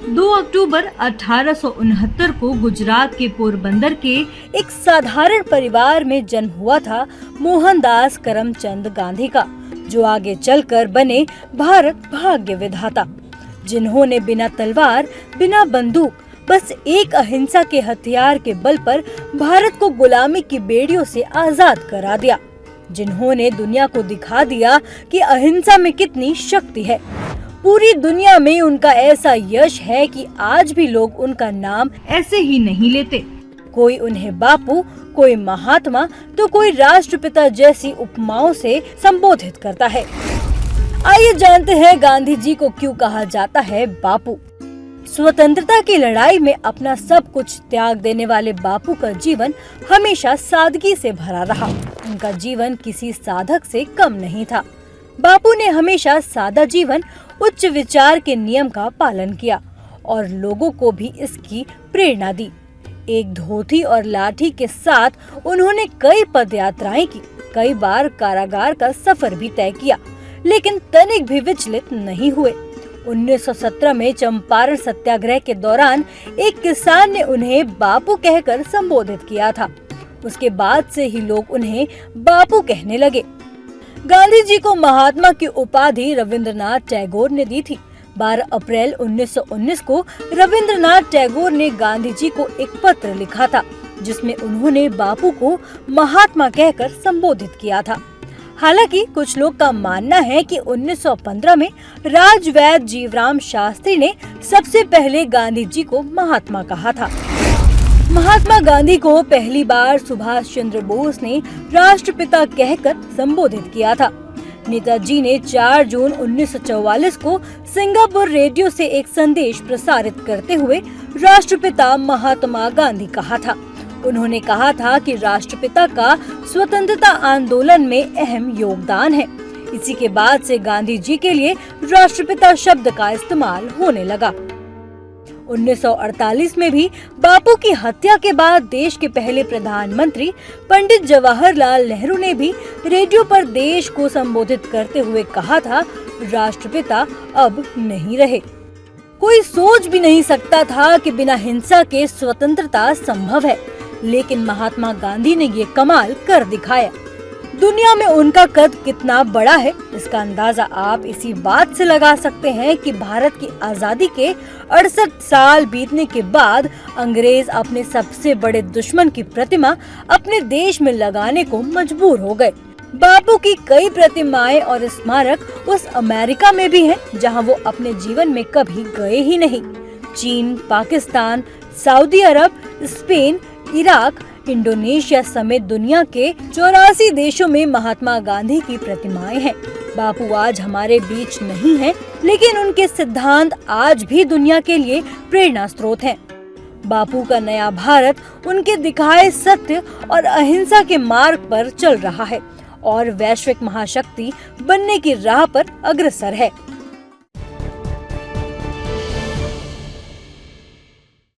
2 अक्टूबर 1869 को गुजरात के पोरबंदर के एक साधारण परिवार में जन्म हुआ था मोहनदास करमचंद गांधी का, जो आगे चलकर बने भारत भाग्य विधाता, जिन्होंने बिना तलवार, बिना बंदूक, बस एक अहिंसा के हथियार के बल पर भारत को गुलामी की बेड़ियों से आजाद करा दिया, जिन्होंने दुनिया को दिखा दिया कि अहिंसा में कितनी शक्ति है। पूरी दुनिया में उनका ऐसा यश है कि आज भी लोग उनका नाम ऐसे ही नहीं लेते। कोई उन्हें बापू, कोई महात्मा तो कोई राष्ट्रपिता जैसी उपमाओं से संबोधित करता है। आइए जानते हैं गांधी जी को क्यों कहा जाता है बापू। स्वतंत्रता की लड़ाई में अपना सब कुछ त्याग देने वाले बापू का जीवन हमेशा सादगी से भरा रहा। उनका जीवन किसी साधक से कम नहीं था। बापू ने हमेशा सादा जीवन, उच्च विचार के नियम का पालन किया और लोगों को भी इसकी प्रेरणा दी। एक धोती और लाठी के साथ उन्होंने कई पदयात्राएं की, कई बार कारागार का सफर भी तय किया, लेकिन तनिक भी विचलित नहीं हुए। 1917 में चंपारण सत्याग्रह के दौरान एक किसान ने उन्हें बापू कहकर संबोधित किया था। उसके बाद से ही लोग उन्हें बापू कहने लगे। गांधी जी को महात्मा की उपाधि रविंद्रनाथ टैगोर ने दी थी। 12 अप्रैल 1919 को रविंद्रनाथ टैगोर ने गांधी जी को एक पत्र लिखा था, जिसमें उन्होंने बापू को महात्मा कहकर संबोधित किया था। हालांकि कुछ लोग का मानना है कि 1915 में राजवैद्य जीवराम शास्त्री ने सबसे पहले गांधी जी को महात्मा कहा था। महात्मा गांधी को पहली बार सुभाष चंद्र बोस ने राष्ट्रपिता कहकर संबोधित किया था। नेताजी ने 4 जून 1944 को सिंगापुर रेडियो से एक संदेश प्रसारित करते हुए राष्ट्रपिता महात्मा गांधी कहा था। उन्होंने कहा था कि राष्ट्रपिता का स्वतंत्रता आंदोलन में अहम योगदान है। इसी के बाद से गांधी जी के लिए राष्ट्रपिता शब्द का इस्तेमाल होने लगा। 1948 में भी बापू की हत्या के बाद देश के पहले प्रधानमंत्री पंडित जवाहरलाल नेहरू ने भी रेडियो पर देश को संबोधित करते हुए कहा था, राष्ट्रपिता अब नहीं रहे। कोई सोच भी नहीं सकता था कि बिना हिंसा के स्वतंत्रता संभव है, लेकिन महात्मा गांधी ने ये कमाल कर दिखाया। दुनिया में उनका कद कितना बड़ा है, इसका अंदाजा आप इसी बात से लगा सकते हैं कि भारत की आजादी के 68 साल बीतने के बाद अंग्रेज अपने सबसे बड़े दुश्मन की प्रतिमा अपने देश में लगाने को मजबूर हो गए। बापू की कई प्रतिमाएं और स्मारक उस अमेरिका में भी हैं, जहां वो अपने जीवन में कभी गए ही नहीं। चीन, पाकिस्तान, सऊदी अरब, स्पेन, इराक, इंडोनेशिया समेत दुनिया के 84 देशों में महात्मा गांधी की प्रतिमाएं हैं। बापू आज हमारे बीच नहीं हैं, लेकिन उनके सिद्धांत आज भी दुनिया के लिए प्रेरणा स्रोत हैं। बापू का नया भारत उनके दिखाए सत्य और अहिंसा के मार्ग पर चल रहा है और वैश्विक महाशक्ति बनने की राह पर अग्रसर है।